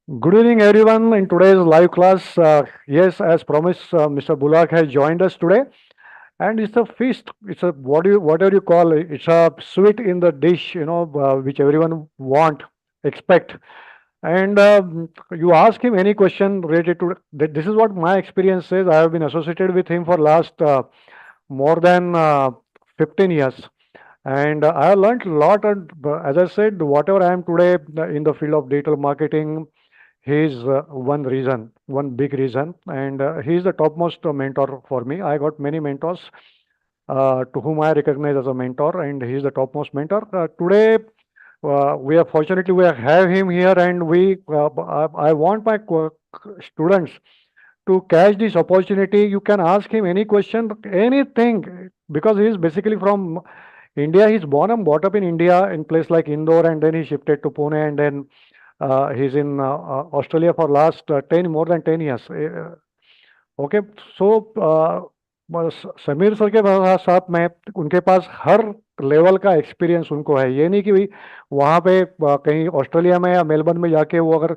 Good evening, everyone. In today's live class, yes, as promised, Mr. Bulak has joined us today, and it's a feast. It's a whatever you call it. It's a sweet in the dish, which everyone want, expect. And you ask him any question related to this is what my experience says. I have been associated with him for last more than 15 years. And I have learned a lot. And as I said, whatever I am today in the field of digital marketing, he is one reason, one big reason, and he is the topmost mentor for me. I got many mentors to whom I recognize as a mentor, and he is the topmost mentor. Today, we are fortunately we have him here, and I want my students to catch this opportunity. You can ask him any question, anything, because he is basically from India. He's born and brought up in India in place like Indore, and then he shifted to Pune, and then he's in Australia for last 10 more than 10 years. Okay so Sameer sir के साथ में उनके पास हर level का experience उनको है। ये नहीं कि भाई वहाँ पे कहीं ऑस्ट्रेलिया में या मेलबर्न में जाके वो अगर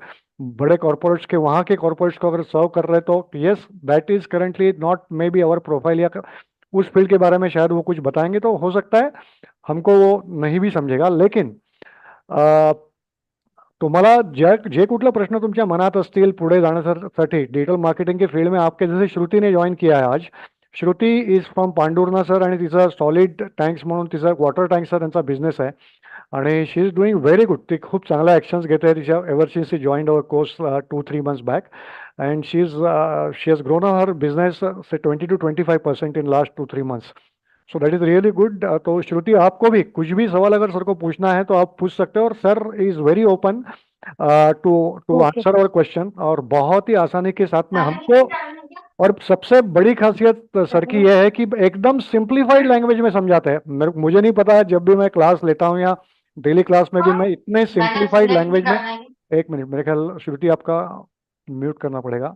बड़े कॉर्पोरेट्स के वहाँ के कॉर्पोरेट्स को अगर सर्व कर रहे तो yes that is currently not may be our profile, या उस फील्ड के बारे में शायद वो कुछ बताएंगे तो हो सकता है हमको वो नहीं भी समझेगा। लेकिन तुम्हाला जे कुठला प्रश्न तुमच्या मनात असतील पुढे जाण्यासाठी डिजिटल मार्केटिंग के फील्ड में आपके जैसे श्रुतीने जॉईन किया आहे आज. श्रुती इज फ्रॉम पांडुर्णा सर आणि तिचा सॉलिड टँक्स म्हणून तिचा वॉटर टँक्सचा त्यांचा बिझनेस आहे आणि she is doing very good. ती खूप चांगला ॲक्शन्स घेते तिच्या ever since she joined our course 2-3 months back and she has grown her business से 20-25% in last 2-3 months. So that is really good. तो श्रुति आपको भी कुछ भी सवाल अगर सर को पूछना है तो आप पूछ सकते हो और sir is very open to to okay. Answer और क्वेश्चन, और बहुत ही आसानी के साथ में हमको। और सबसे बड़ी खासियत सर की यह है कि एकदम सिंप्लीफाइड लैंग्वेज में समझाते हैं। मुझे नहीं पता, जब भी मैं क्लास लेता हूँ या डेली क्लास में भी मैं इतने सिंप्लीफाइड लैंग्वेज में। एक मिनट, मेरे ख्याल श्रुति आपका म्यूट करना पड़ेगा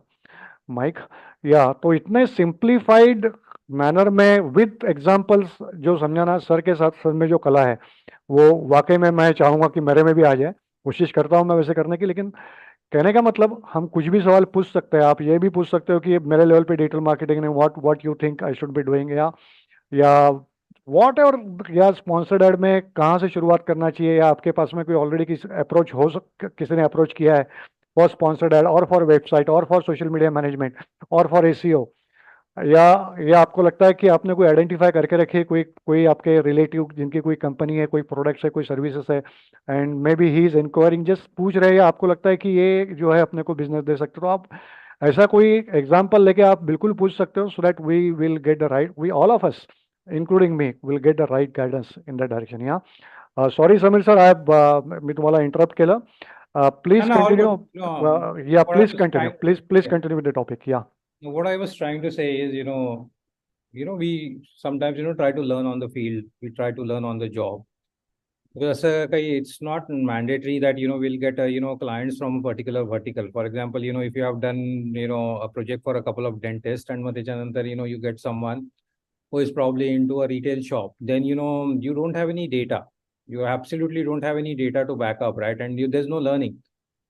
माइक। या तो इतने सिंप्लीफाइड मैनर में विद एग्जांपल्स जो समझाना सर के साथ सर में जो कला है वो वाकई में मैं चाहूंगा कि मेरे में भी आ जाए। कोशिश करता हूं मैं वैसे करने की, लेकिन कहने का मतलब हम कुछ भी सवाल पूछ सकते हैं। आप ये भी पूछ सकते हो कि मेरे लेवल पे डिजिटल मार्केटिंग ने what what you think I should be doing, या वॉट एवर, या स्पॉन्सर्ड एड में कहाँ से शुरुआत करना चाहिए, या आपके पास में कोई ऑलरेडी किसी अप्रोच किसी ने अप्रोच किया है फॉर स्पॉन्सर्ड एड और फॉर वेबसाइट और फॉर सोशल मीडिया मैनेजमेंट और फॉर एसीओ, या आपको लगता है कि आपने कोई आइडेंटिफाई करके रखी है कोई कोई आपके रिलेटिव जिनकी कोई कंपनी है, कोई प्रोडक्ट्स है, कोई सर्विसेज है, and may be he is enquiring, just पूछ रहे हैं, या आपको लगता है कि ये जो है अपने को बिजनेस दे सकते हो, तो आप ऐसा कोई एग्जांपल लेके आप बिल्कुल पूछ सकते हो, so that we will get the right, we all of us including me will get the right guidance in that direction. या सॉरी समीर सर, मी तुम्हाला इंटरप्ट केलं. No, please no, all continue. good. No, या what I please was continue, trying, please yeah, continue with the topic. या no, what I was trying to say is, we sometimes, try to learn on the field. We try to learn on the job. Because it's not mandatory that, we'll get, clients from a particular vertical. For example, if you have done, a project for a couple of dentists and you get someone who is probably into a retail shop, then, you don't have any data. You absolutely don't have any data to back up, right? And there's no learning.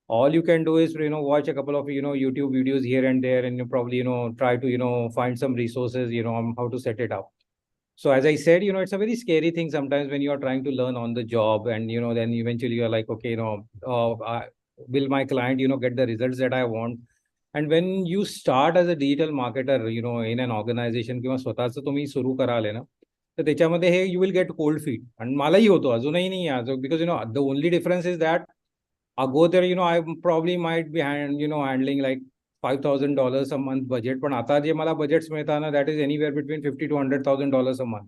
All you can do is watch a couple of YouTube videos here and there, and you probably try to find some resources on how to set it up. So as I said, it's a very scary thing sometimes when you are trying to learn on the job, and then eventually you're like, okay, will my client get the results that I want? And when you start as a digital marketer in an organization किंवा स्वतःचं तुम्ही सुरू कराल ना, तर त्याच्यामध्ये हे you will get cold feet. आणि मलाही होतो, अजूनही नाही आहे, because the only difference is that go there, I probably might be handling like $5,000 a month budget. पण आता जे मला बजेट्स मिळतात ना, that is anywhere between $50,000 to $100,000 a month.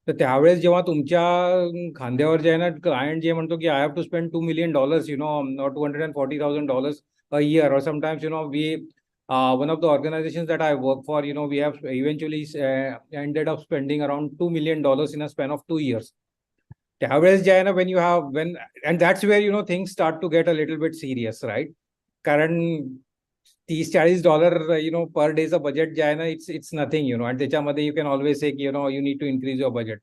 तर त्यावेळेस जेव्हा तुमच्या खांद्यावर जे आहे ना क्लायंट जे म्हणतो की I have to spend $2 million, $240,000 a year, or sometimes we one of the organizations that I work for, we have eventually ended up spending around $2 million in a span of 2 years. त्यावेळेस जे आहे ना, when and that's where things start to get a little bit serious, right? कारण $30-40 per day budget जे आहे ना, it's nothing, and त्याच्यामध्ये you can always say you need to increase your budget.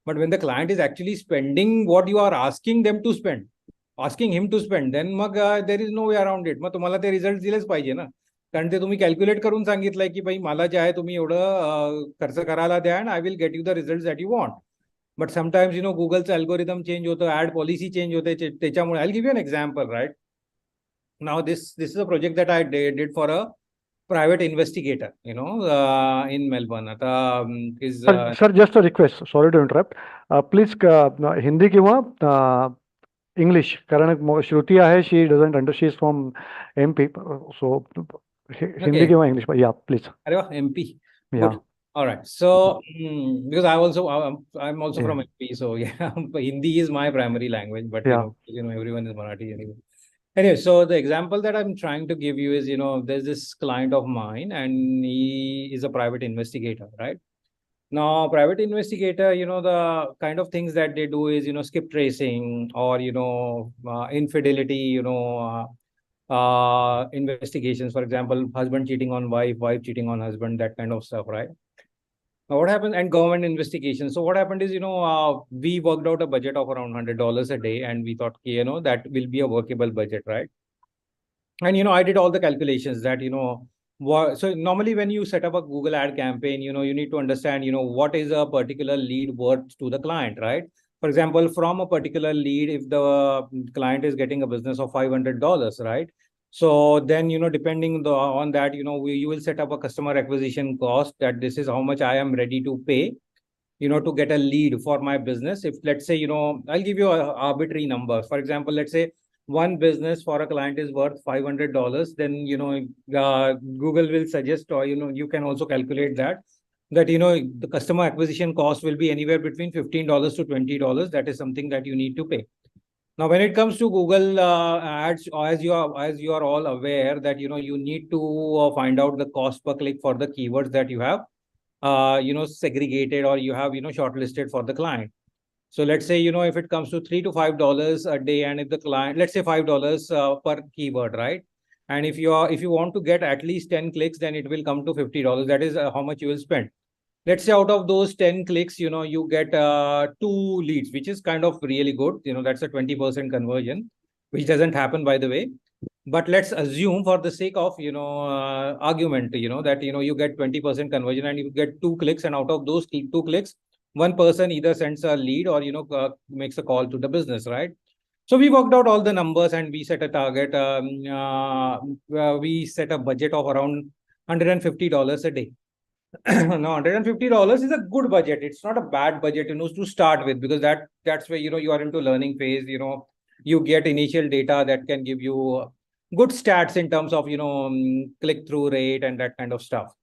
But when the client is actually spending what you are asking them to spend, asking him to spend, then mug there is no way around it. मग तुम्हाला ते result दिलेच पाहिजे ना, कारण ते तुम्ही calculate करून सांगितलंय की भाई मला जे आहे तुम्ही एवढं खर्च करायला द्या and I will get you the result that you want. But sometimes गुगलचं अल्गोरिदम चेंज होतं, ऍड पॉलिसी चेंज होते, त्याच्यामुळे I will give you an example. Right now this is a project that I did for a private investigator, in Melbourne. आता is sir just a request, sorry to interrupt, please Hindi किंवा English, कारण श्रुती आहे, she doesn't under, she is from MP, so Hindi okay. किंवा English, या please. अरे वाह, MP. या Good. All right. So, because I'm also from MP, so yeah, but Hindi is my primary language, but Yeah. everyone is Marathi anyway. Anyway, so the example that I'm trying to give you is, there's this client of mine, and he is a private investigator, right? Now, private investigator, the kind of things that they do is, skip tracing, or, infidelity, investigations. For example, husband cheating on wife, wife cheating on husband, that kind of stuff, right? Now, what happened? And government investigations. So what happened is, we worked out a budget of around $100 a day, and we thought, that will be a workable budget, right? And I did all the calculations that so normally when you set up a Google ad campaign, you need to understand what is a particular lead worth to the client, right? For example, from a particular lead, if the client is getting a business of $500, right? So then depending on that, you will set up a customer acquisition cost, that this is how much I am ready to pay to get a lead for my business. If let's say I'll give you a arbitrary number. For example, let's say one business for a client is worth $500, then Google will suggest, or you can also calculate that the customer acquisition cost will be anywhere between $15 to $20. That is something that you need to pay. Now, when it comes to Google ads, as you are all aware that you need to find out the cost per click for the keywords that you have segregated, or you have shortlisted for the client. So let's say if it comes to $3 to $5 a day, and if the client, let's say $5 per keyword, right? And if you want to get at least 10 clicks, then it will come to $50. That is how much you will spend. Let's say out of those 10 clicks, you get 2 leads, which is kind of really good. That's a 20% conversion, which doesn't happen, by the way. But let's assume, for the sake of argument, that you get 20% conversion, and you get 2 clicks, and out of those 2 clicks, one person either sends a lead, or makes a call to the business, right? So we worked out all the numbers, and we set a target. We set a budget of around $150 a day. Now, $150 is a good budget. It's not a bad budget, to start with, because that's where you are into learning phase. You get initial data that can give you good stats in terms of click through rate and that kind of stuff.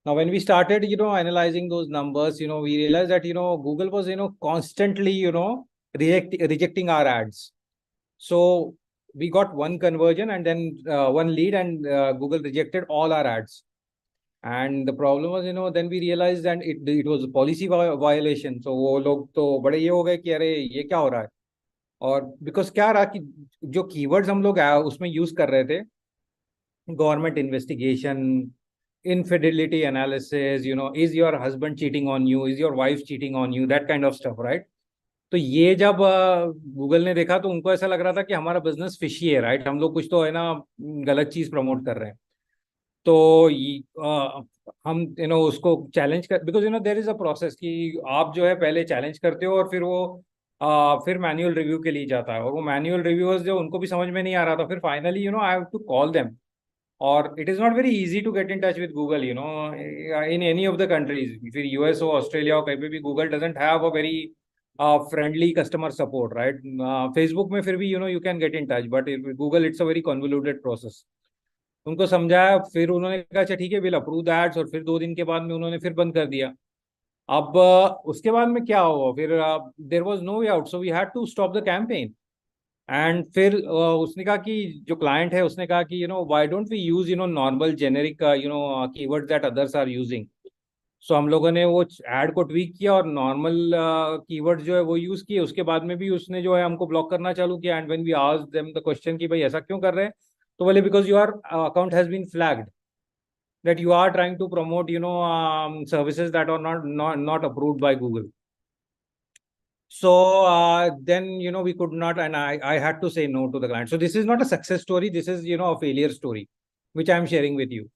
Now, when we started analyzing those numbers, we realized that Google was constantly rejecting our ads. So we got one conversion, and then one lead, and Google rejected all our ads. And the problem was, then we realized that it was a policy violation. So वो लोग तो बड़े ये हो गए कि अरे ये क्या हो रहा है. और because क्या रहा कि जो keywords हम लोग उसमें use कर रहे थे, government investigation, infidelity analysis, is your husband cheating on you, is your wife cheating on you, that kind of stuff, right? तो ये जब गूगल ने देखा, तो उनको ऐसा लग रहा था कि हमारा बिजनेस फिशी है, राइट? हम लोग कुछ तो है ना गलत चीज प्रमोट कर रहे हैं. तो हम उसको चैलेंज कर, because there is a process कि आप जो है पहले चैलेंज करते हो, और फिर वो फिर मैनुअल रिव्यू के लिए जाता है, और वो मैनुअल रिव्यूअर्स जो उनको भी समझ में नहीं आ रहा था, फिर finally I have to call them. और it is not very easy to get in touch with Google in any of the countries, फिर US हो, ऑस्ट्रेलिया हो, कहीं पे भी Google doesn't have a very friendly customer support, right? Facebook में फिर भी you can get in touch, but Google it's a very convoluted process. उनको समझाया, फिर उन्होंने कहा अच्छा ठीक है, विल अप्रूव द एड्स, और फिर 2 दिन के बाद में उन्होंने फिर बंद कर दिया. अब उसके बाद में क्या हुआ, फिर there was no way out, so we had to stop the campaign. And फिर उसने कहा कि जो क्लाइंट है, उसने कहा कि why don't we use normal generic keywords that others are using. So हम लोगों ने वो एड को ट्वीक किया, और नॉर्मल कीवर्ड्स जो है वो यूज किए. उसके बाद में भी उसने जो है हमको ब्लॉक करना चालू किया. And when we asked them the question कि भाई ऐसा क्यों कर रहे हैं, तो बोले because your account has been flagged that you are trying to promote services that are not approved by Google. So then we could not, and I had to say no to the client. So this is not a success story, this is a failure story which I'm sharing with you.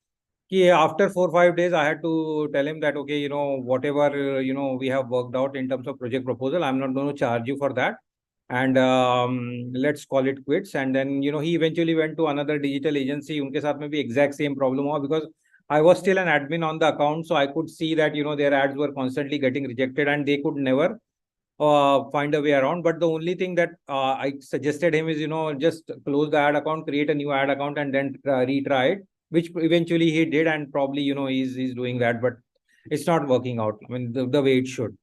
After 4 5 days I had to tell him that, okay, whatever we have worked out in terms of project proposal, I'm not going to charge you for that, and let's call it quits. And then he eventually went to another digital agency. Unke साथ में भी exact same problem हुआ, because I was still an admin on the account, so I could see that their ads were constantly getting rejected and they could never find a way around. But the only thing that I suggested him is, just close the ad account, create a new ad account, and then retry it, which eventually he did, and probably he's doing that, but it's not working out, I mean, the way it should.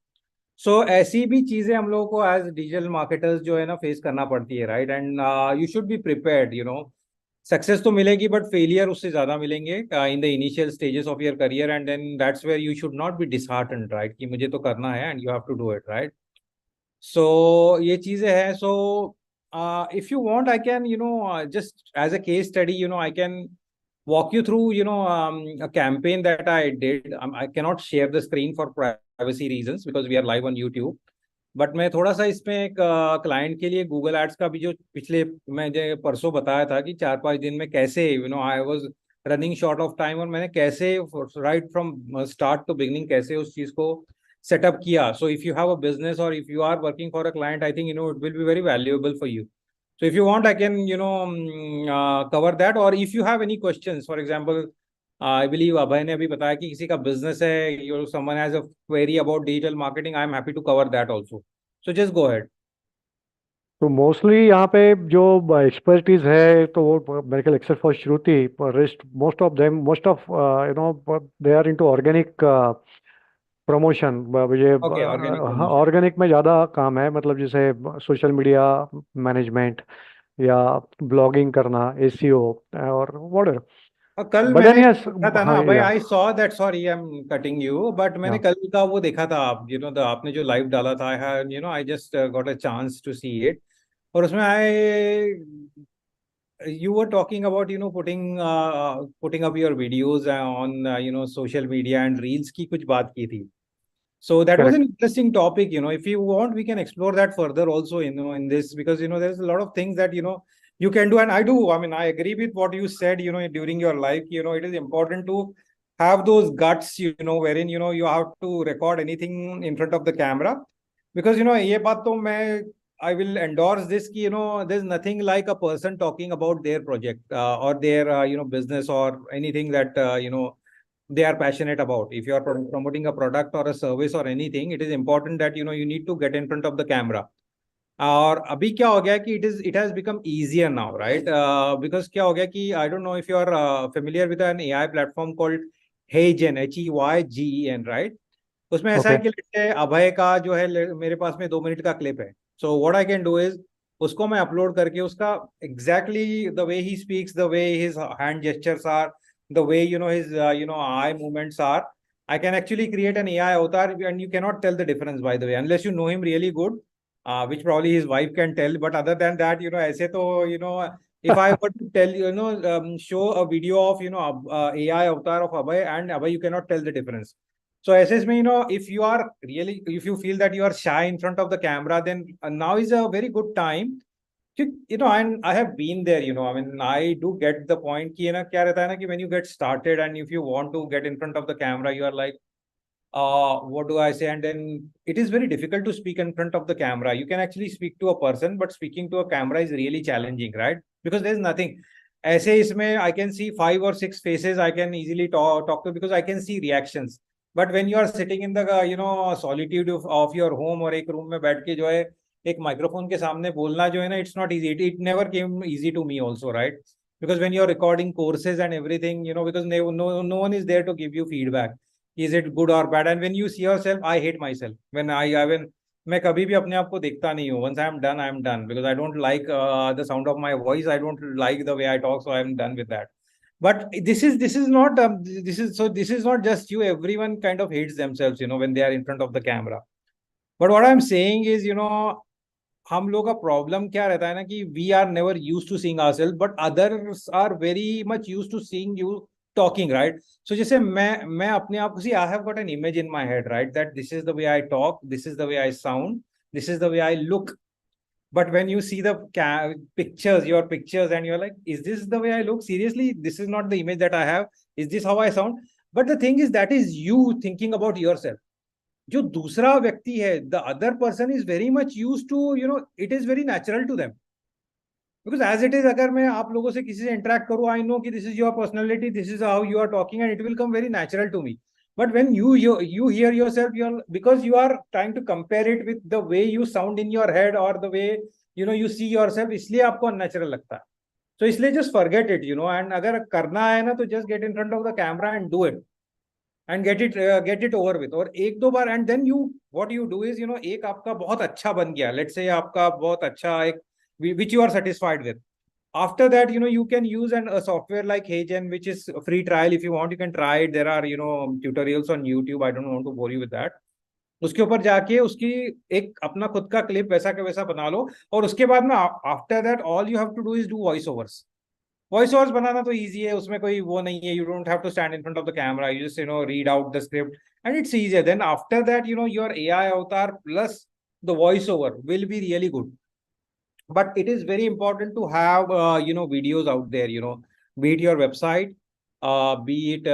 So ऐसी भी चीजें हम लोगों को as digital marketers जो है ना face करना पड़ती है, right? And you should be prepared, success तो मिलेगी बट फेलियर उससे ज्यादा मिलेंगे in the initial stages of your career, and then that's where you should not be disheartened, right? कि मुझे तो करना है and you have to do it, right? So ये चीजें हैं. So if you want, I can just as a case study, I can walk you through a campaign that I did. I cannot share the screen for privacy reasons because we are live on YouTube. But मैं थोड़ा सा इसमें एक client के लिए Google ads का भी जो पिछले मैं जो परसों बताया था कि 4 5 दिन में कैसे I was running short of time, और मैंने कैसे right from start to beginning कैसे उस चीज को सेटअप किया. So if you have a business और if you are working for a client, I think it will be very valuable for you. So if you want, I can cover that, or if you have any questions, for example, I believe अभय ने अभी बताया कि किसी का business है, someone has a query about digital marketing, I am happy to cover that also. So just go ahead. तो mostly यहाँ पे जो एक्सपर्टीज है तो वो मेरे ख्याल except for Shruti, rest most of them, most of they are into organic promotion. मुझे Okay, organic promotion. ऑर्गेनिक में ज़्यादा काम है, मतलब जैसे सोशल मीडिया मैनेजमेंट या ब्लॉगिंग करना, एसईओ और व्हाटएवर. कल बट मैंने देन यस. देखा था ना हाँ भाई, yeah I saw that, sorry I am cutting you, but मैंने कल का वो देखा था, आप आपने जो लाइव डाला था, I just got a chance to see it. और उसमें आई you were talking about putting up your videos on social media and reels की कुछ बात की थी. So that was an correct. interesting topic. If you want, we can explore that further also, in this, because, there's a lot of things that, you can do. And I do, I mean, I agree with what you said, during your life, it is important to have those guts, wherein, you have to record anything in front of the camera. Because, ये बात तो मैं, I will endorse this, there's nothing like a person talking about their project or their, business or anything that, they are passionate about. If you are promoting a product or a service or anything, it is important that you need to get in front of the camera. और अभी क्या हो गया कि it has become easier now, right? Because क्या हो गया कि I don't know if you are familiar with an AI platform called HeyGen, HEYGEN, right? उसमें ऐसा है ओके. कि अभय का जो है मेरे पास में 2 मिनट का क्लिप है. So what I can do is उसको मैं अपलोड करके उसका एग्जैक्टली द वे ही speaks, the way his hand gestures are, the way his eye movements are, I can actually create an AI avatar, and you cannot tell the difference, by the way, unless you know him really good, which probably his wife can tell. But other than that, ऐसे तो if I were to tell show a video of AI avatar of Abhay and Abhay, you cannot tell the difference. So ऐसे में if you are really, if you feel that you are shy in front of the camera, then now is a very good time. I have been there, I mean, I do get the point कि क्या रहता है ना कि when you get started and if you want to get in front of the camera, you are like, what do I say? And then it is very difficult to speak in front of the camera. You can actually speak to a person, but speaking to a camera is really challenging, right? Because there's nothing. ऐसे इसमें I can see 5 or 6 faces I can easily talk to, because I can see reactions. But when you are sitting in the solitude of your home, और एक room में बैठ के जो है एक माइक्रोफोन के सामने बोलना जो है ना, it's not easy. It never came easy to me also, right? Because when you're recording courses and everything, because no one is there to give you feedback. Is it good or bad? And when you see yourself, I hate myself. When मैं कभी भी अपने आप को देखता नहीं हूँ. Once I am done, because I don't like the sound of my voice. I don't like the way I talk, so I am done with that. But this is not this is not just you. Everyone kind of hates themselves, when they are in front of the camera. But what I'm saying is, हम लोग का problem क्या रहता है ना कि we are never use to seeing ourself, but others are very much use to seeing you talking, right? So जैसे मैं अपने आप को, see I have got an image in my head, right, that this is the way I talk, this is the way I sound, this is the way I look. But when you see the pictures, your pictures, and you're like, is this the way I look? Seriously, this is not the image that I have. Is this how I sound? But the thing is, that is you thinking about yourself. जो दूसरा व्यक्ति है, the other person is very much used to, it is very natural to them. Because as it is, अगर मैं आप लोगों से किसी से interact करूँ, I know कि this is your personality, this is how you are talking, and it will come very natural to me. But when you hear yourself, because you are trying to compare it with the way you sound in your head or the way you see yourself, इसलिए आपको unnatural लगता है. So इसलिए just forget it, and अगर करना है ना, तो just get in front of the camera and do it. And get it over with. और एक दो बार, and then what you do is, एक आपका बहुत अच्छा बन गया, let's say आपका बहुत अच्छा एक which you are satisfied with. After that, you can use a software like HeyGen, which is a free trial. If you want, you can try it. There are tutorials on YouTube. I don't want to bore you with that. उसके ऊपर जाके उसकी एक अपना खुद का clip वैसा के वैसा बना लो, और उसके बाद में after that all you have to do is do voice overs. Voice overs बनाना तो इजी है, उसमें कोई वो नहीं है. You don't have to stand in front of the camera, you just read out the script and it's easy. Then after that your AI avatar plus the voice over will be really good. But it is very important to have videos out there, be it your website, be it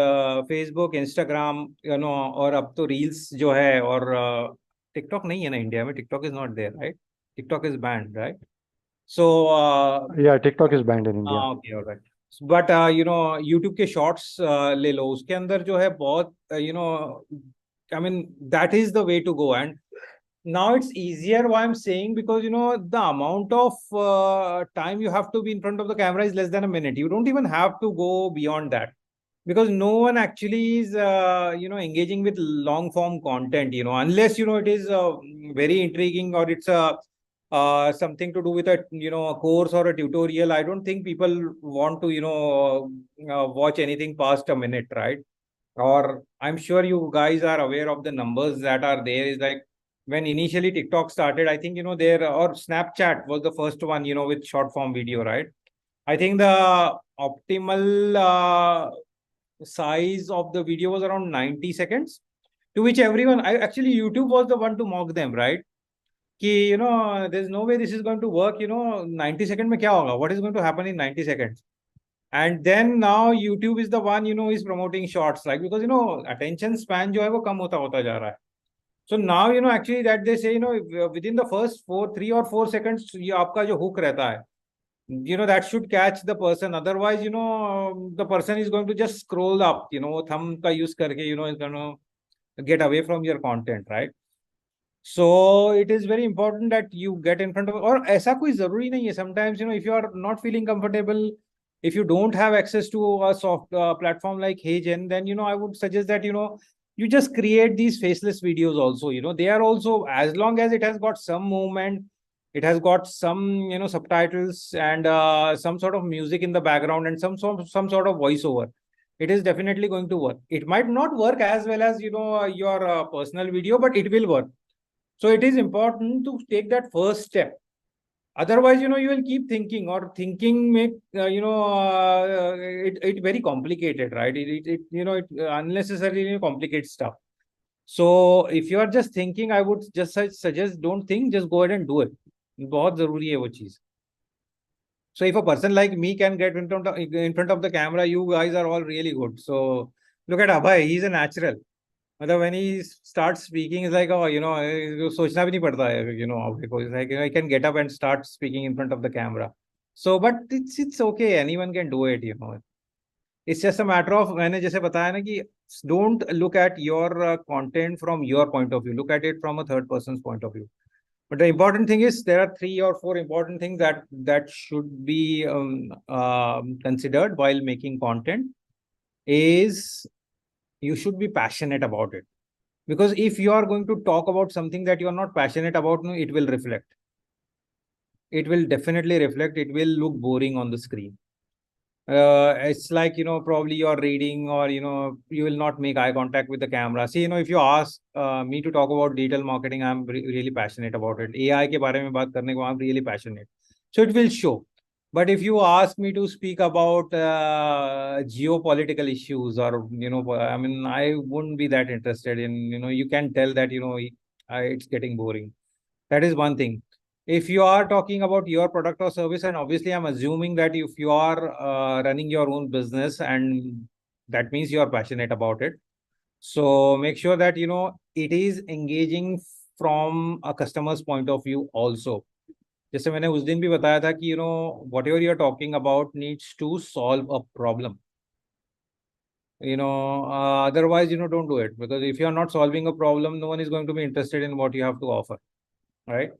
Facebook, Instagram, और अब तो reels जो है, और TikTok नहीं है ना India में. TikTok is not there, right? TikTok is banned, right? So yeah, TikTok is banned in India. Okay, all right. But YouTube के shorts ले लो, उसके अंदर जो है बहुत I mean that is the way to go. And now it's easier, why I'm saying, because the amount of time you have to be in front of the camera is less than a minute. You don't even have to go beyond that, because no one actually is engaging with long form content, unless it is very intriguing, or it's something to do with a course or a tutorial. I don't think people want to watch anything past a minute, right? Or I'm sure you guys are aware of the numbers that are there. Is like, when initially TikTok started, I think, there, or Snapchat was the first one, with short form video, right? I think the optimal size of the video was around 90 seconds, to which actually YouTube was the one to mock them, right? Ki, there's no way this is going to work, 90 seconds mein kya hoga? What is going to happen in 90 seconds? And then now YouTube is the one, is promoting shorts, like, because, attention span jo hai wo kam hota ja raha hai. So now, actually that they say, within the first 3 or 4 seconds, आपका जो hook रहता है, that should catch the person. Otherwise, the person is going to just scroll up, thumb का use करके, is going to get away from your content, right? So it is very important that you get in front of, और ऐसा कोई जरूरी नहीं है. Sometimes, if you are not feeling comfortable, if you don't have access to a soft platform like HeyGen, then, I would suggest that, you just create these faceless videos also. They are also, as long as it has got some movement, it has got some subtitles and some sort of music in the background and some sort of voiceover, it is definitely going to work. It might not work as well as your personal video, but it will work. So it is important to take that first step. Otherwise, you will keep thinking, or thinking make it very complicated, right? It unnecessarily complicates stuff. So if you are just thinking, I would just suggest, don't think, just go ahead and do it. बहुत जरूरी है वो चीज. So if a person like me can get in front of the camera, you guys are all really good. So look at Abhay, he's a natural. When he starts speaking, it's like, oh, सोचना भी नहीं पड़ता है, it's like, I can get up and start speaking in front of the camera. So, but it's okay. Anyone can do it, It's just a matter of, मैंने जैसे बताया ना कि don't look at your content from your point of view. Look at it from a third person's point of view. But the important thing is, there are 3 or 4 important things that should be considered while making content. Is you should be passionate about it, because if you are going to talk about something that you are not passionate about, it will reflect. It will definitely reflect. It will look boring on the screen. It's like, probably you're reading, or, you will not make eye contact with the camera. See, if you ask me to talk about digital marketing, I'm really passionate about it. AI के बारे में बात करने को, I'm really passionate. So it will show. But if you ask me to speak about geopolitical issues, or, I mean, I wouldn't be that interested in, you can tell that, it's getting boring. That is one thing. If you are talking about your product or service, and obviously I'm assuming that if you are running your own business, and that means you are passionate about it. So make sure that it is engaging from a customer's point of view also. जैसे मैंने उस दिन भी बताया था कि whatever you are talking about needs to solve a problem. Otherwise don't do it, because if you are not solving a problem, no one is going to be interested in what you have to offer, right?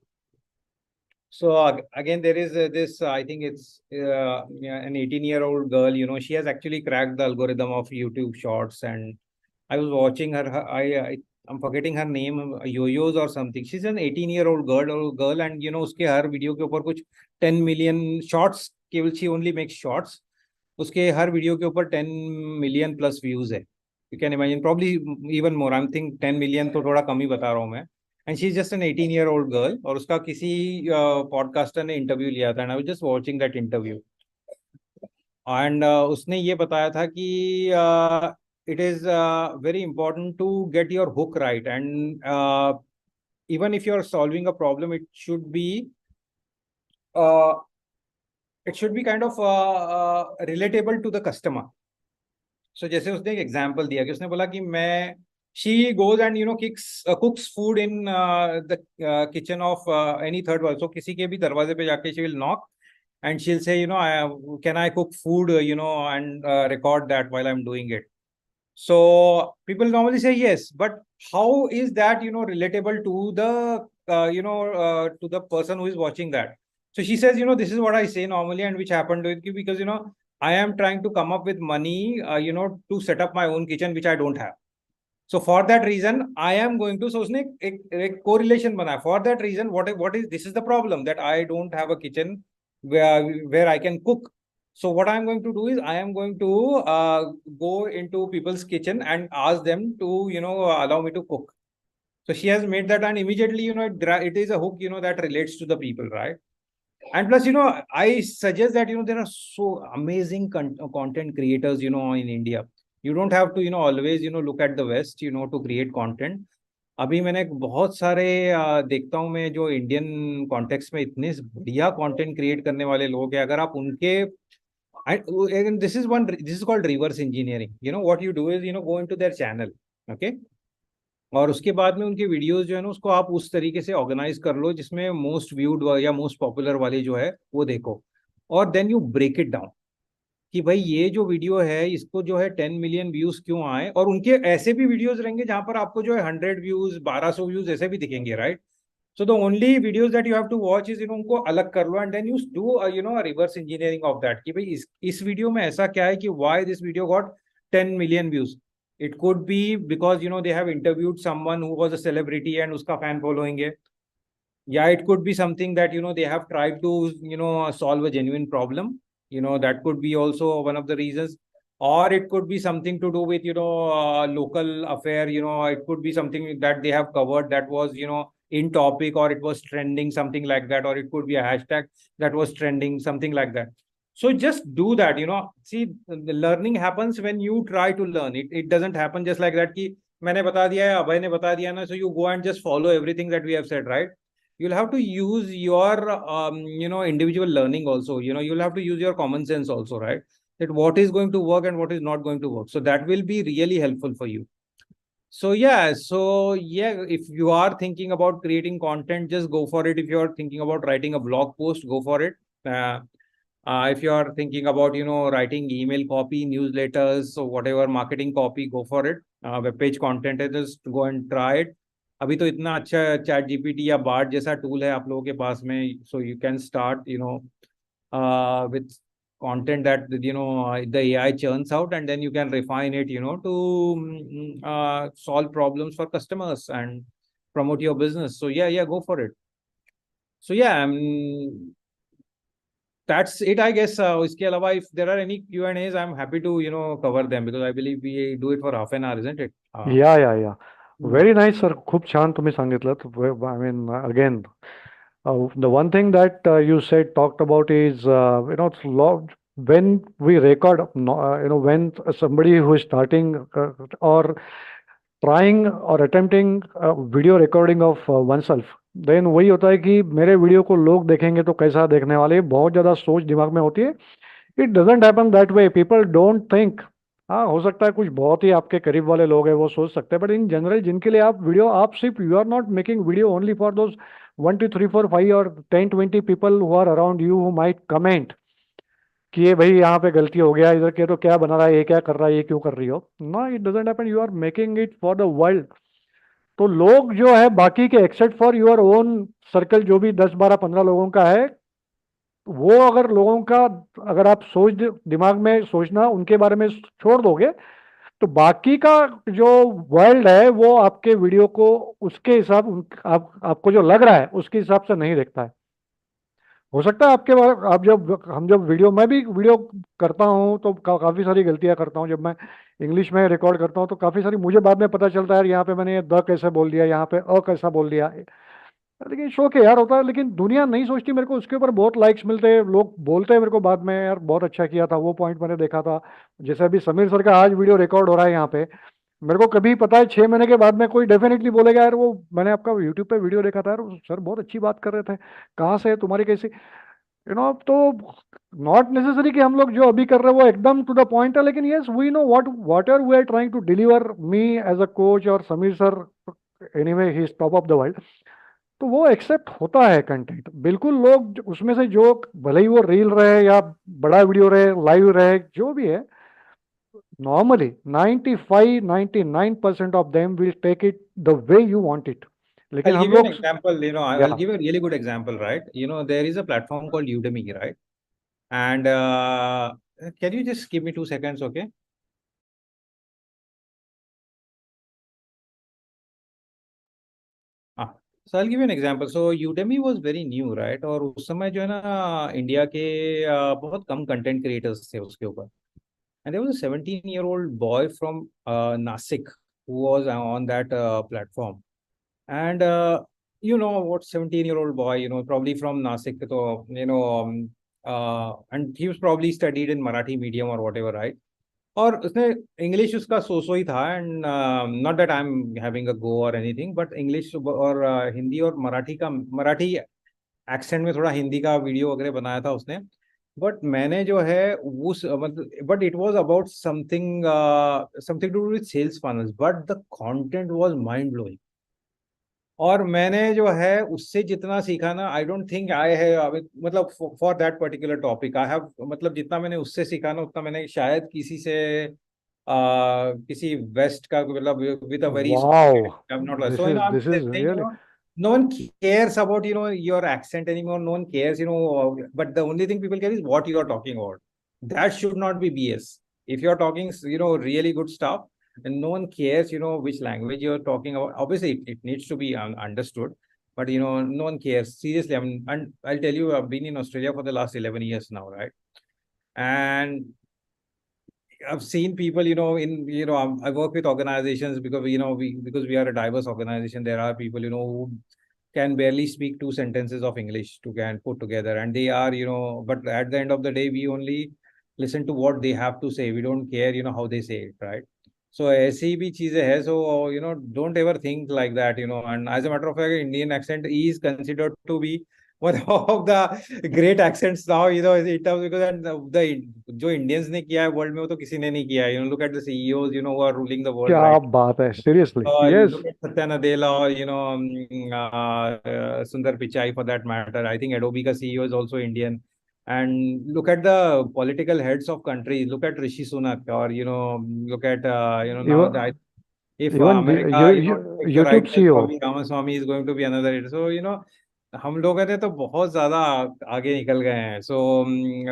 So again, there is this. I think it's yeah, an 18-year-old girl. She has actually cracked the algorithm of YouTube Shorts, and I was watching her. I'm forgetting her name, Yo-Yos or something. She's an 18-year-old girl, and उसके हर video के ऊपर कुछ 10 million shorts. केवल she only makes shorts. उसके हर video के ऊपर 10 million plus views है. You can imagine, probably even more. I'm thinking 10 million तो थोड़ा कम ही बता रहा हूँ मैं. And she's just an 18-year-old girl. और उसका किसी पॉडकास्टर ने इंटरव्यू लिया था, and I was just watching that interview. And उसने ये बताया था कि it is very important to get your hook right, and even if you're solving a problem, uh, it should be kind of relatable to the customer. So जैसे उसने एक example दिया कि उसने बोला कि मैं she goes and cooks food in the kitchen of any third world. So किसी के भी दरवाजे पे जाके she will knock and she'll say, can I cook food, and record that while I'm doing it. So people normally say yes, but how is that relatable to the to the person who is watching that? So she says, this is what I say normally, and which happened with you because I am trying to come up with money, to set up my own kitchen, which I don't have. So for that reason, I am going to. So उसने एक correlation बनाया. For that reason, what is this is the problem, that I don't have a kitchen where I can cook. So what I am going to do is I am going to go into people's kitchen and ask them to allow me to cook. So she has made that, and immediately it is a hook that relates to the people, right? And plus, I suggest that there are so amazing content creators in India. You don't have to always look at the West to create content. अभी मैंने बहुत सारे देखता हूँ मैं, जो Indian context में इतने बढ़िया कंटेंट क्रिएट करने वाले लोग हैं. अगर आप उनके, and this is called reverse engineering. What you do is go into their channel, okay, और उसके बाद में उनके वीडियोस जो है ना, उसको आप उस तरीके से ऑर्गेनाइज कर लो जिसमें मोस्ट व्यूड या मोस्ट पॉपुलर वाले जो है वो देखो, और then you break it down कि भाई ये जो वीडियो है इसको जो है 10 मिलियन व्यूज क्यों आए. और उनके ऐसे भी वीडियोस रहेंगे जहां पर आपको जो है 100 व्यूज, 1200 व्यूज ऐसे भी दिखेंगे, right? So the only videos that you have to watch is उनको अलग कर लो, and then you do reverse engineering of that कि भाई इस वीडियो में ऐसा क्या है कि why this video got 10 million views. It could be because they have interviewed someone who was a celebrity and uska fan following hai. Yeah, it could be something that they have tried to solve a genuine problem. That could be also one of the reasons. Or it could be something to do with local affair. It could be something that they have covered that was in topic, or it was trending, something like that. Or it could be a hashtag that was trending, something like that. So just do that. See, the learning happens when you try to learn. It doesn't happen just like that कि मैंने बता दिया है, अभय ने बता दिया ना, so you go and just follow everything that we have said, right? You'll have to use your individual learning also. You'll have to use your common sense also, right? That what is going to work and what is not going to work. So that will be really helpful for you. So yeah, if you are thinking about creating content, just go for it. If you are thinking about writing a blog post, go for it. If you are thinking about writing email copy, newsletters, so whatever marketing copy, go for it. Web page content है, just go and try it. अभी तो इतना अच्छा chat GPT या board जैसा tool है आप लोगों के पास में, so you can start with content that the AI churns out, and then you can refine it to solve problems for customers and promote your business. So yeah, go for it. So yeah, that's it, I guess. इसके अलावा if there are any Q&As, I'm happy to cover them, because I believe we do it for half an hour, isn't it? या very nice sir, खूप छान तुम्ही सांगितलं. I mean again the one thing that you said talked about is when we record when somebody who is starting or trying or attempting video recording of oneself, then वही होता है कि मेरे video को लोग देखेंगे तो कैसा देखने वाले, बहुत ज़्यादा सोच दिमाग में होती है। It doesn't happen that way, people don't think. हाँ, हो सकता है कुछ बहुत ही आपके करीब वाले लोग हैं वो सोच सकते हैं, बट इन जनरल जिनके लिए आप वीडियो, आप सिर्फ, you are not making video only for those 1 2 3 4 5 और 10 20 people who are around you, who might comment कि ये भाई यहाँ पे गलती हो गया, इधर के तो क्या बना रहा है, ये क्या कर रहा है, ये क्यों कर रही हो। No, it doesn't happen, you are making it for the world. तो लोग जो है बाकी के, except for your own circle, जो भी 10 12 15 लोगों का है, वो अगर लोगों का, अगर आप दिमाग में सोचना उनके बारे में छोड़ दोगे, तो बाकी का जो वर्ल्ड है वो आपके वीडियो को उसके हिसाब, आपको जो लग रहा है उसके हिसाब से नहीं देखता है। हो सकता है आपके बारे, आप जब, हम जब वीडियो, मैं भी वीडियो करता हूँ तो काफ़ी सारी गलतियाँ करता हूँ। जब मैं इंग्लिश में रिकॉर्ड करता हूँ तो काफ़ी सारी मुझे बाद में पता चलता है, यार यहाँ पे मैंने ये द कैसे बोल दिया, यहाँ पे अ कैसा बोल दिया। लेकिन शौक है यार, होता है, लेकिन दुनिया नहीं सोचती। मेरे को उसके ऊपर बहुत लाइक्स मिलते हैं, लोग बोलते हैं मेरे को बाद में, यार बहुत अच्छा किया था, वो पॉइंट मैंने देखा था। जैसे अभी समीर सर का आज वीडियो रिकॉर्ड हो रहा है यहाँ पे, मेरे को कभी पता है 6 महीने के बाद में कोई डेफिनेटली बोलेगा, यार वो मैंने आपका यूट्यूब पे वीडियो देखा था, यार सर बहुत अच्छी बात कर रहे थे, कहाँ से है तुम्हारी कैसी, तो नॉट नेसेसरी कि हम लोग जो अभी कर रहे हैं वो एकदम टू द पॉइंट है, लेकिन yes we know what are we are trying to deliver, me as a coach और Sameer sir, anyway he is top of the world. तो वो एक्सेप्ट होता है कंटेंट, बिल्कुल। लोग उसमें से जो, भले ही वो रील रहे या बड़ा वीडियो रहे, लाइव रहे, जो भी है, normally 95 99% of them will take it the way you want it. लेकिन I'll हम give you an लोग, example. I'll या, give you a really good example, right? There is a platform called Udemy, right? And can you just give me 2 seconds, okay? हाँ. So I'll give you an example. So Udemy was very new, right? और उस समय जो है ना India के बहुत कम content creators थे उसके ऊपर. And there was a 17-year-old boy from Nasik who was on that platform. And what 17-year-old boy, probably from Nasik, so, and he was probably studied in Marathi medium or whatever, right? और उसने English उसका so ही था. And not that I am having a go or anything, but English और हिंदी और Marathi accent में थोड़ा हिंदी का वीडियो वगैरह बनाया था उसने. बट मैंने जो है उस मतलब, but it was about something something to do with sales funnels, but the content was mind blowing. और मैंने जो है उससे जितना सीखा ना, आई डोंट थिंक आई है, मतलब for that particular topic I have, मतलब जितना मैंने उससे सीखा ना उतना मैंने शायद किसी से किसी वेस्ट का, मतलब with a very wow, not, this so is I am this is saying, really, no one cares about your accent anymore. No one cares, but the only thing people care is what you are talking about. That should not be BS. If you're talking really good stuff, and no one cares which language you're talking about. Obviously it needs to be understood, but no one cares seriously. And I'll tell you, I've been in Australia for the last 11 years now, right? And I've seen people, I work with organizations because because we are a diverse organization. There are people, who can barely speak 2 sentences of English to can put together, and they are, but at the end of the day, we only listen to what they have to say. We don't care, how they say it, right? So ऐसी भी चीजें है. So don't ever think like that. And as a matter of fact, Indian accent is considered to be one of the great accents now. In terms, because the जो Indians ने किया है world में वो तो किसी ने नहीं किया है. Look at the CEOs, who are ruling the world क्या right. बात है, seriously, yes. Look at Satya Nadella or Sundar Pichai for that matter. I think Adobe ka CEO is also Indian. And look at the political heads of countries. Look at Rishi Sunak, or look at now even that if even America take the YouTube right step, CEO, probably Ramaswamy is going to be another. So हम लोग हैं तो बहुत ज्यादा आगे निकल गए हैं. So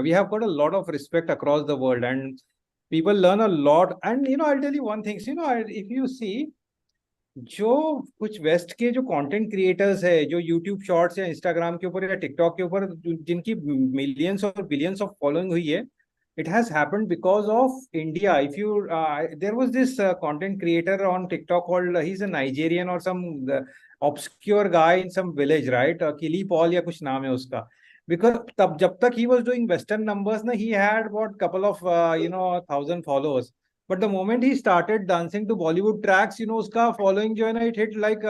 we have got a lot of respect across the world, and people learn a lot. And I'll tell you one thing. If you see, जो कुछ वेस्ट के जो कंटेंट क्रिएटर्स है, जो यूट्यूब शॉर्ट्स या इंस्टाग्राम के ऊपर या टिकटॉक के ऊपर जिनकी मिलियंस और बिलियंस ऑफ फॉलोइंग हुई है, it has happened because of India. If you there was this content creator on TikTok called, he's a Nigerian or some obscure guy in some village, right? Kili Paul या कुछ नाम है उसका. Because तब जब तक he was doing western numbers ना, he had what couple of 1,000 followers. But the moment he started dancing to Bollywood tracks, uska following jo hai na, it hit like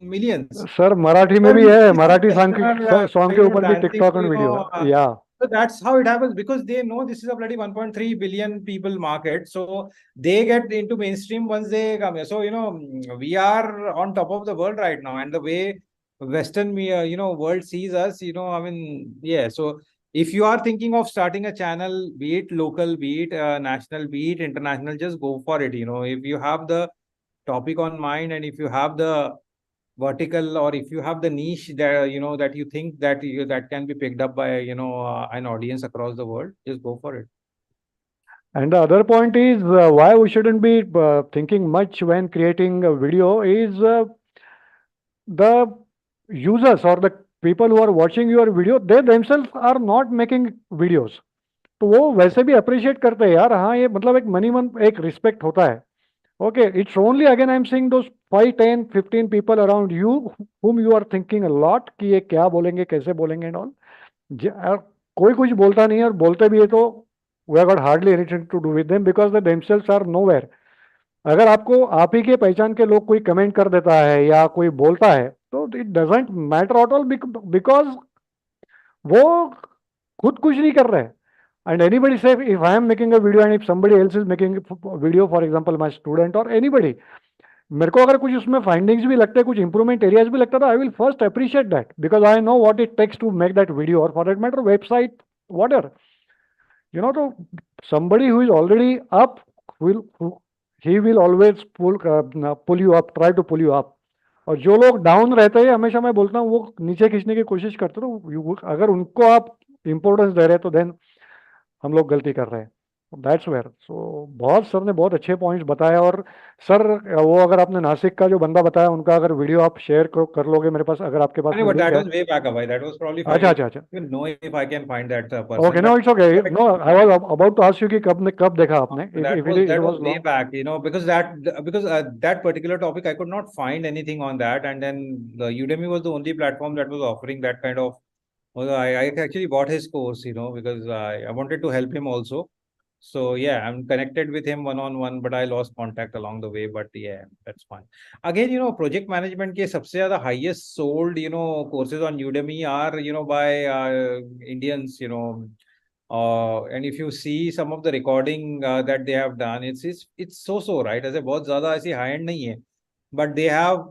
millions. Sir Marathi में So भी we है, see some Marathi Westerner, song के ऊपर भी dancing TikTok to, और video है या। so that's how it happens, because they know this is a bloody 1.3 billion people market. So they get into mainstream once they come here. So, we are on top of the world right now. And the way Western, world sees us, I mean, yeah. So if you are thinking of starting a channel, be it local, be it national, be it international, just go for it. If you have the topic on mind, and if you have the vertical, or if you have the niche that that you think that can be picked up by an audience across the world, just go for it. And the other point is why we shouldn't be thinking much when creating a video is the users or the people who are watching your video, they themselves are not making videos. तो वो wैसे भी appreciate करते हैं यार, हाँ ये मतलब एक मनी मन एक रिस्पेक्ट होता है। Okay, it's only again I am seeing those 5, 10, 15 people around you whom you are thinking a lot कि ये क्या बोलेंगे कैसे बोलेंगे एंड ऑल। कोई कुछ बोलता नहीं है, और बोलते भी है तो we have got hardly anything to do with them because the themselves are nowhere. अगर आपको आप ही के पहचान के लोग कोई कमेंट कर देता है या कोई बोलता है तो it doesn't matter at all, because वो खुद कुछ नहीं कर रहे हैं। And anybody say if I am making a video and if somebody else is making a video, for example my student or anybody, मेरे को अगर कुछ उसमें फाइंडिंग्स भी लगते हैं, कुछ इंप्रूवमेंट एरियाज भी लगता है, तो I will first appreciate that because I know what it takes to make that video और for that matter website whatever, तो somebody who is already up will he will always pull you up, try to pull you up। और जो लोग down रहते हैं हमेशा मैं बोलता हूँ वो नीचे खींचने की कोशिश करते हैं, तो अगर उनको आप इंपॉर्टेंस दे रहे हैं तो देन हम लोग गलती कर रहे हैं। That's where. सो बहुत सर ने बहुत अच्छे पॉइंट्स बताए। और सर वो अगर आपने नासिक का जो बंदा बताया उनका अगर वीडियो आप शेयर कर लोगे मेरे पास, अगर आपके पास में But लिंक that है। was way back, away. That was probably अच्छा 5 years. अच्छा अच्छा। I don't even know if I can find that okay, person, no but it's okay, no I was about to ask you कि कब देखा आपने, that if was it that was was way long. back, because that particular topic I could not find anything on that, and then the Udemy was the only platform that was offering that kind of. Well, I actually bought his course, because I wanted to help him also. So yeah, I'm connected with him one on one, but I lost contact along the way. But yeah, that's fine. Again, project management के सबसे ज़्यादा highest sold, courses on Udemy are, by Indians, and if you see some of the recording that they have done, it's so right. ऐसे बहुत ज़्यादा ऐसी high end नहीं है, but they have,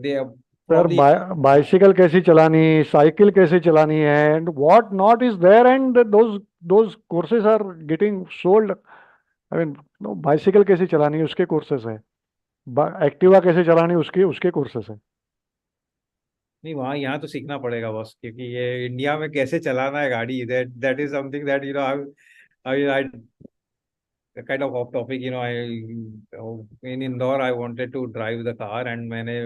they have sir probably. Bicycle कैसी चलानी, cycle कैसे चलानी है, and what not is there, and those courses are getting sold. I mean bicycle कैसे चलानी है उसके कोर्सेज है, एक्टिवा कैसे चलानी उसके उसके कोर्सेज है। नहीं, वहाँ यहाँ तो सीखना पड़ेगा बस, क्योंकि ये इंडिया में कैसे चलाना है गाड़ी, that is something that I kind of off topic, I in Indore I wanted to drive the car, and मैंने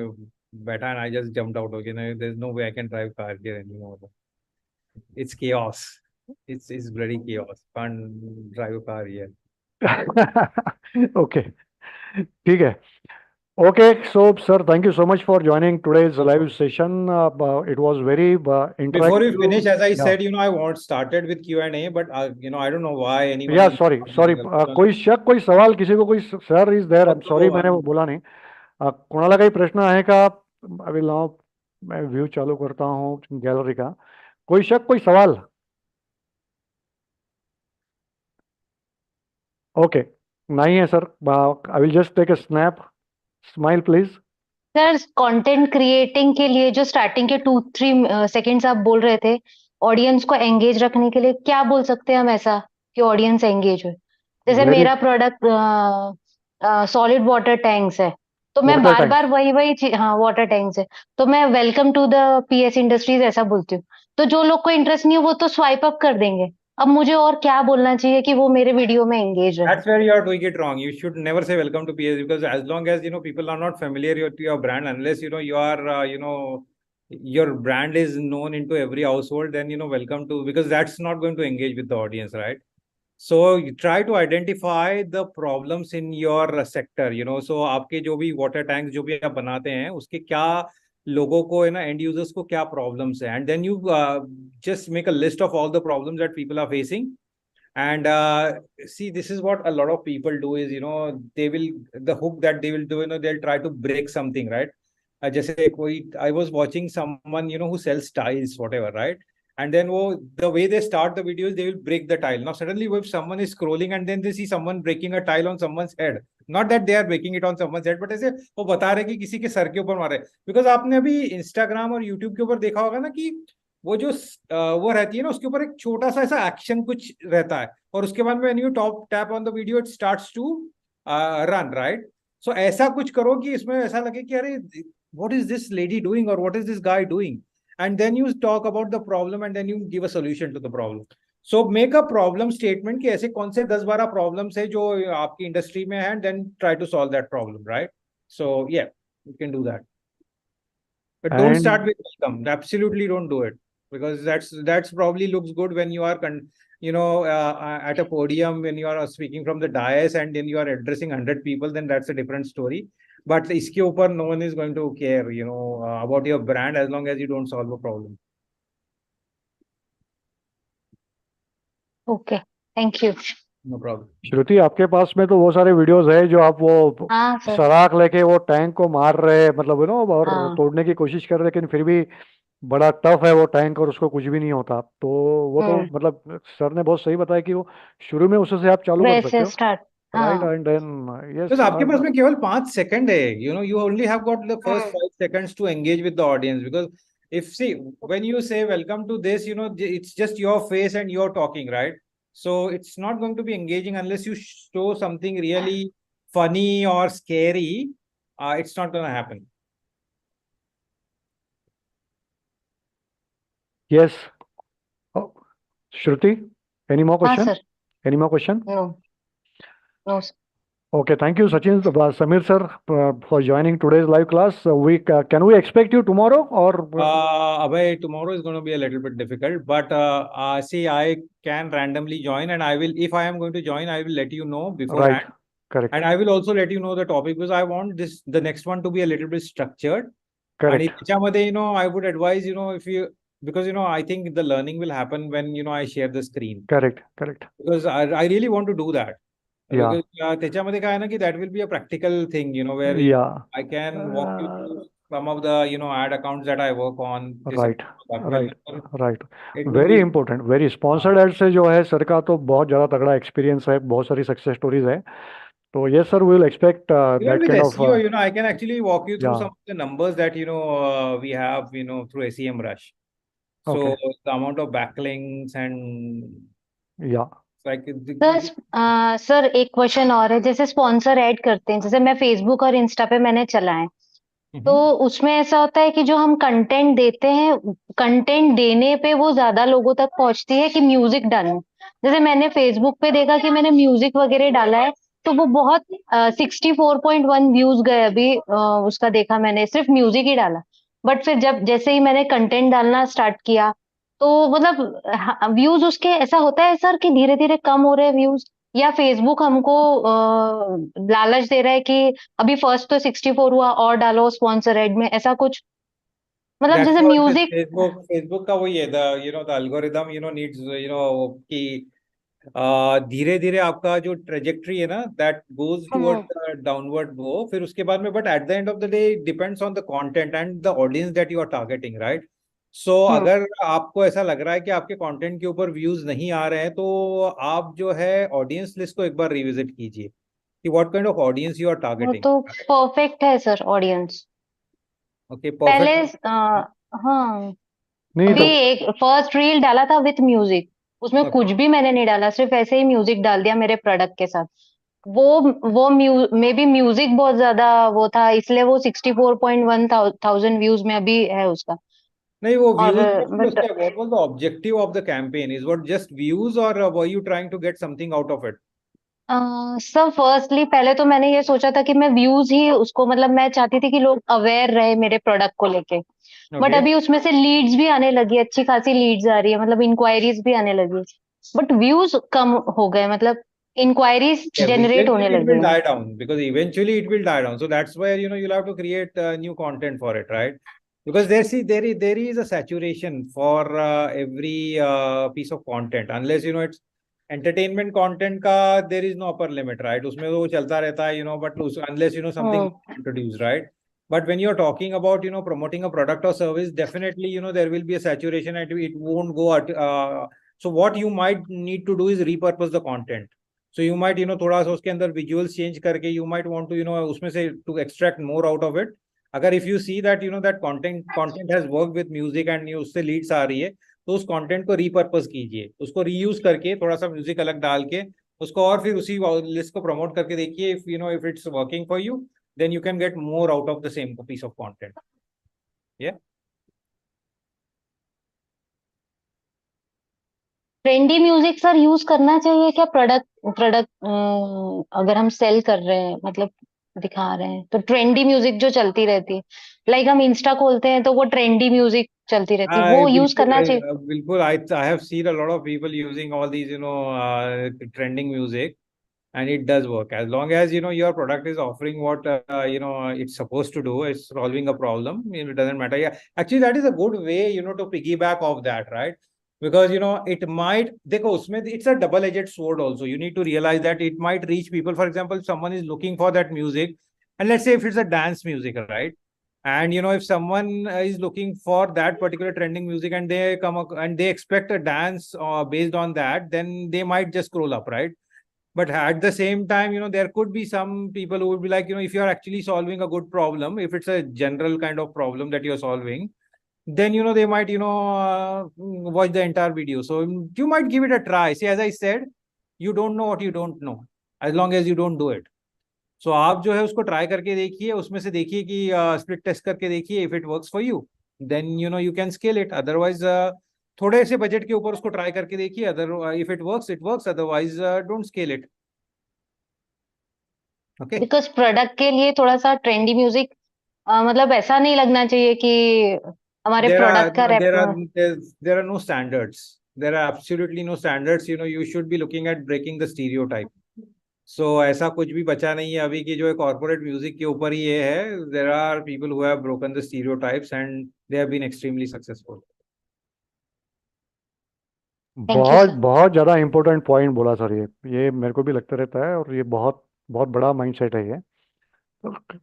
बैठा and I just jumped out, okay, no, there's no way I can drive car here anymore. It's chaos. It's bloody chaos. Can't drive a car here. Okay, ठीक है। Okay, so sir thank you so much for joining today's No live problem. Session. It was very Before we interactive. finish, as I या said, I want started with Q&A, but I don't know why anyone या will. Sorry sorry, कोई शक कोई सवाल किसी को, कोई sir is there, I am No sorry मैंने वो one. बोला नहीं। कोणाला काही प्रश्न आहे का? अभी नाउ मैं व्यू चालू करता हूँ गैलरी का। कोई शक कोई सवाल? ओके, नहीं है sir. I will just take a snap, smile please. Sir content creating के लिए जो स्टार्टिंग के 2-3 सेकेंड्स आप बोल रहे थे, ऑडियंस को एंगेज रखने के लिए क्या बोल सकते हैं हम ऐसा कि ऑडियंस एंगेज हो? जैसे वेरी मेरा प्रोडक्ट सॉलिड वाटर टैंक्स है, तो मैं वाटर बार टैंक्स। बार वही हाँ वाटर टैंक्स है, तो मैं welcome to the PS industries ऐसा बोलती हूँ। तो जो लोग को इंटरेस्ट नहीं है वो तो स्वाइप अप कर देंगे। अब मुझे और क्या बोलना चाहिए कि वो मेरे वीडियो में एंगेज रहे? That's where you are doing it wrong. You should never say welcome to PS, because as long as people are not familiar with your brand, unless you are your brand is known into every household, then welcome to, because that's not going to engage with the audience, right? So you try to identify the problems in your sector, so आपके जो भी water tanks जो भी आप बनाते हैं उसके क्या लोगों को है ना, end users को क्या problems है, and then you just make a list of all the problems that people are facing, And see, this is what a lot of people do is, they will, the hook that they will do, they'll try to break something, right? जैसे कोई, I was watching someone, who sells tiles, whatever, right? And then the way they start the videos, they will break the tile. Now, suddenly, if someone is scrolling and then they see someone breaking a tile on someone's head, not that they are breaking it on someone's head, but ऐसे वो बता रहे कि किसी के sir के ऊपर मारे. Because आपने अभी Instagram और YouTube के ऊपर देखा होगा ना कि वो जो वो रहती है ना, उसके ऊपर एक छोटा सा ऐसा एक्शन कुछ रहता है, और उसके बाद में you top tap on the video, it starts to run, right? सो ऐसा कुछ करो कि इसमें ऐसा लगे कि अरे what is this lady doing, or what is this guy doing, and then you talk about the problem and then you give a solution to the problem. So make a problem statement कि ऐसे कौन से 10-12 problems है जो आपकी industry में है, and then try to solve that problem, right? So yeah, you can do that, but don't start And with welcome. Absolutely don't do it, because that's probably looks good when you are at a podium, when you are speaking from the dais and then you are addressing 100 people, then that's a different story. But iske upar no one is going to care, about your brand, as long as you don't solve a problem. Okay, thank you. No problem. श्रुति, आपके पास में तो वो सारे videos है जो आप वो हाँ सर. सराख लेके वो टैंक को मार रहे, मतलब और हाँ. तोड़ने की कोशिश कर रहे, लेकिन फिर भी बड़ा टफ है वो टैंक और उसको कुछ भी नहीं होता. तो वो तो मतलब सर ने बहुत सही बताया कि वो शुरू में उससे आप चालू कर सकते वैसे हो, स्टार्ट. राइट? हाँ. एंड देन Because आपके पास में केवल 5 सेकंड है, you only have got the first hmm. 5 seconds to engage with the audience. Because if, see, when you say welcome to this, it's just your face and you're talking, right? So it's not going to be engaging unless you show something really funny or scary. It's not going to happen. Yes. Oh, Shruti, any more हाँ question? Sir. Any more question? No. No sir. Okay, thank you, Sachin, Samir sir, for joining today's live class. Can we expect you tomorrow or? Abhay, tomorrow is going to be a little bit difficult, but see, I can randomly join, and I will, if I am going to join, I will let you know beforehand. Right, correct. And I will also let you know the topic, because I want the next one to be a little bit structured. Correct. And त्याच्यामध्ये, I would advise, if you, because, I think the learning will happen when, I share the screen. Correct, correct. Because I really want to do that. Yeah. Because त्याच्यामध्ये काय आहे ना, की that will be a practical thing, where Yeah. I can walk you through some of the, ad accounts that I work on. Right, right, right. It will Very be important, very sponsored ad से जो है sir का तो बहुत ज़्यादा तगड़ा experience है, बहुत सारी सक्सेस स्टोरीज है. तो yes sir, we will expect even that with kind SEO, of I can actually walk you through yeah. some of the numbers that, we have, through SEM Rush. So Okay. the amount of backlinks and Yeah. like sir एक question और है. जैसे sponsor add करते हैं, जैसे मैं Facebook और Insta पे मैंने चलाए, तो उसमें ऐसा होता है कि जो हम कंटेंट देते हैं, कंटेंट देने पे वो ज्यादा लोगों तक पहुंचती है कि म्यूजिक डालने. जैसे मैंने फेसबुक पे देखा कि मैंने म्यूजिक वगैरह डाला है, तो वो बहुत 64.1 व्यूज गए अभी. उसका देखा मैंने, सिर्फ म्यूजिक ही डाला. बट फिर जब जैसे ही मैंने कंटेंट डालना स्टार्ट किया, तो मतलब व्यूज उसके ऐसा होता है सर कि धीरे धीरे कम हो रहे हैं व्यूज, या फेसबुक हमको लालच दे रहा है कि अभी फर्स्ट तो 64 हुआ और डालो स्पॉन्सर एड में, ऐसा कुछ मतलब that's जैसे what this म्यूजिक. Facebook का वही है, the algorithm, needs, कि धीरे धीरे आपका जो ट्रेजेक्ट्री है ना, दैट गोज टुवर्ड डाउनवर्ड वो, फिर उसके बाद में, but at the end of the day depends on the content and the audience that you are targeting, right? सो अगर आपको ऐसा लग रहा है कि आपके कंटेंट के ऊपर व्यूज नहीं आ रहे हैं, तो आप जो है ऑडियंस लिस्ट को एक बार रिविजिट कीजिए कि what kind of audience you are वो टारगेटिंग. तो परफेक्ट है सर ऑडियंस. ओके, पहले परफेक्ट. हाँ, नहीं अभी तो एक फर्स्ट रील डाला था विथ म्यूजिक, उसमें कुछ भी मैंने नहीं डाला, सिर्फ ऐसे ही म्यूजिक डाल दिया मेरे प्रोडक्ट के साथ. वो मे बी म्यूजिक बहुत ज्यादा वो था, इसलिए वो 64.1 थाउजेंड व्यूज में अभी है उसका. नहीं, वो और views, but what was the objective of the campaign? Is what just views, or were you trying to get something out of it? Sir firstly पहले तो मैंने ये सोचा था कि मैं व्यूज ही उसको, मतलब मैं चाहती थी कि लोग अवेयर रहे मेरे प्रोडक्ट को लेके. But okay. अभी उसमें से लीड्स भी आने लगी, अच्छी खासी लीड्स आ रही है, मतलब इंक्वायरीज भी आने लगी. बट व्यूज कम हो गए, मतलब इंक्वायरीज जनरेट Eventually होने it लग will गई. die down, because eventually it will die down. So that's where, you'll have to create new content for it, right? Because there is a saturation for every piece of content, unless, it's entertainment content का there is no upper limit, right? उसमें तो वो चलता रहता है, but unless something introduced, right? But when you're talking about promoting a product or service, definitely there will be a saturation and it won't go at. So what you might need to do is repurpose the content. So you might थोड़ा सा उसके अंदर visuals change करके you might want to उसमें से to extract more out of it. अगर if you see that that content has worked with music and उससे leads आ रही है, तो उस कंटेंट को रीपर्पस कीजिए, उसको रीयूज करके थोड़ा सा म्यूजिक अलग डाल के उसको और फिर उसी लिस्ट को प्रमोट करके देखिए. If it's working for you, then you can get more out of the same piece of content. या ट्रेंडी म्यूजिक सर यूज करना चाहिए क्या? प्रोडक्ट अगर हम सेल कर रहे हैं, मतलब दिखा रहे हैं, तो ट्रेंडी म्यूजिक जो चलती रहती है, लाइक हम इंस्टा खोलते हैं तो वो ट्रेंडी म्यूजिक चलती रहती है, वो यूज करना चाहिए? बिल्कुल. I have seen a lot of people using all these trending music, and it does work as long as your product is offering what it's supposed to do. It's solving a problem. It doesn't matter. Yeah, actually that is a good way to piggyback off that, right? Because it might, देखो उसमें it's a double-edged sword also. You need to realize that it might reach people. For example, if someone is looking for that music, and let's say if it's a dance music, right? And if someone is looking for that particular trending music and they and they expect a dance based on that, then they might just scroll up, right? But at the same time, there could be some people who would be like, if you're actually solving a good problem, if it's a general kind of problem that you're solving, then they might watch the entire video. So you might give it a try. See, as I said, you don't know what you don't know, as long as you don't do it. So आप जो है उसको try करके देखिए, उसमें से देखिए कि स्प्लिट टेस्ट करके देखिए. If it works for you, then you can scale it. Otherwise थोड़े से बजट के ऊपर उसको ट्राई करके देखिए. Other if it works, otherwise don't scale it. Okay. Because product के लिए थोड़ा सा ट्रेंडी म्यूजिक मतलब ऐसा नहीं लगना चाहिए कि हमारे there are प्रोडक्ट का there rape. are there are no standards. There are absolutely no standards. You should be looking at breaking the stereotype. So ऐसा कुछ भी बचा नहीं है अभी की जो है कॉर्पोरेट म्यूजिक के ऊपर ही ये है. There are people who have broken the stereotypes and they have been extremely successful. बहुत बहुत ज़्यादा इम्पोर्टेंट पॉइंट बोला सर. ये मेरे को भी लगता रहता है, और ये बहुत बहुत बड़ा माइंडसेट है ये.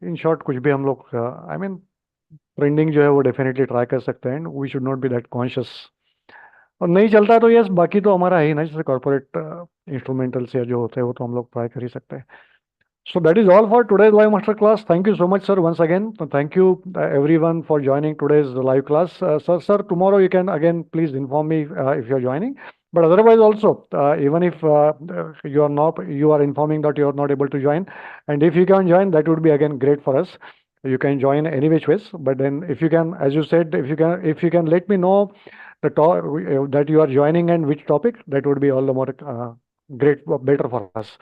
इन शॉर्ट, कुछ भी हम लोग आई मीन ट्रेंडिंग जो है वो डेफिनेटली ट्राई कर सकते हैं. We should not be that conscious. और नहीं चलता तो यस, बाकी तो हमारा है ही ना, जैसे कॉर्पोरेट इंस्ट्रूमेंटल्स या जो होते हैं वो तो हम लोग ट्राई कर ही सकते हैं. So that is all for today's live master class. Thank you so much, sir, once again. Thank you everyone for joining today's live class. Sir, tomorrow you can again please inform me if you are joining. But otherwise also, even if you are informing that you are not able to join, and if you can join, that would be again great for us. You can join any which ways. But then, if you can, as you said, if you can let me know that you are joining and which topic, that would be all the more great, better for us.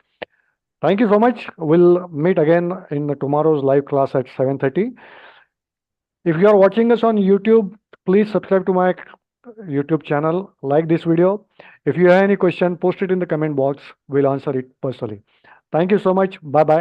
Thank you so much. We'll meet again in tomorrow's live class at 7:30. If you are watching us on YouTube, please subscribe to my YouTube channel, like this video. If you have any question, post it in the comment box. We'll answer it personally. Thank you so much. Bye-bye.